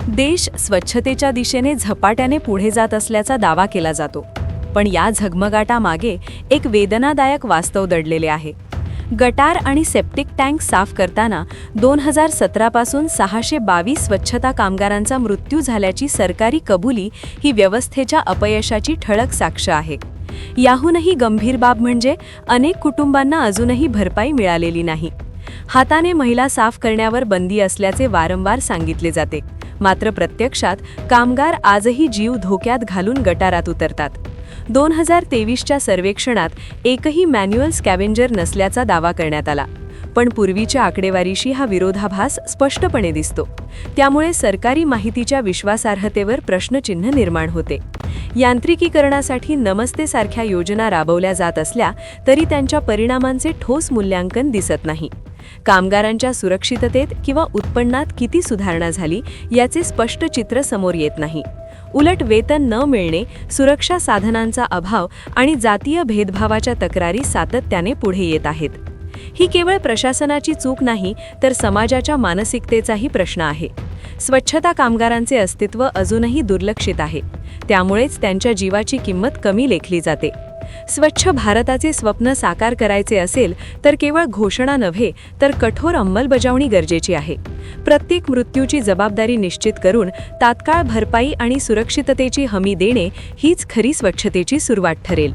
देश स्वच्छतेच्या दिशेने झपाट्याने पुढे जात असल्याचा दावा केला जातो, पण या झगमगाटामागे एक वेदनादायक वास्तव दडलेले आहे. गटार आणि सेप्टिक टँक साफ करताना 2017 पासून 622 स्वच्छता कामगारांचा मृत्यू झाल्याची सरकारी कबुली ही व्यवस्थेच्या अपयशाची ठळक साक्ष आहे. याहूनही गंभीर बाब म्हणजे अनेक कुटुंबांना अजूनही भरपाई मिळालेली नाही. हाताने महिला साफ करण्यावर बंदी असल्याचे वारंवार सांगितले जाते, मात्र प्रत्यक्षात कामगार आजही जीव धोक्यात घालून गटारात उतरतात. 2023च्या सर्वेक्षणात एकही मॅन्युअल स्कॅव्हेंजर नसल्याचा दावा करण्यात आला, पण पूर्वीच्या आकडेवारीशी हा विरोधाभास स्पष्टपणे दिसतो. त्यामुळे सरकारी माहितीच्या विश्वासार्हतेवर प्रश्नचिन्ह निर्माण होते. यांत्रिकीकरणासाठी नमस्तेसारख्या योजना राबवल्या जात असल्या तरी त्यांच्या परिणामांचे ठोस मूल्यांकन दिसत नाही. कामगारांच्या सुरक्षिततेत किंवा उत्पन्नात किती सुधारणा झाली याचे स्पष्ट चित्र समोर येत नाही. उलट वेतन न मिळणे, सुरक्षा साधनांचा अभाव आणि जातीय भेदभावाच्या तक्रारी सातत्याने पुढे येत आहेत. ही केवळ प्रशासनाची चूक नाही, तर समाजाच्या मानसिकतेचाही प्रश्न आहे. स्वच्छता कामगारांचे अस्तित्व अजूनही दुर्लक्षित आहे, त्यामुळेच त्यांच्या जीवाची किंमत कमी लेखली जाते. स्वच्छ भारताचे स्वप्न साकार करायचे असेल तर केवळ घोषणा नव्हे, तर कठोर अंमलबजावणी गरजेची आहे. प्रत्येक मृत्यूची जबाबदारी निश्चित करून तात्काळ भरपाई आणि सुरक्षिततेची हमी देणे हीच खरी स्वच्छतेची सुरुवात ठरेल.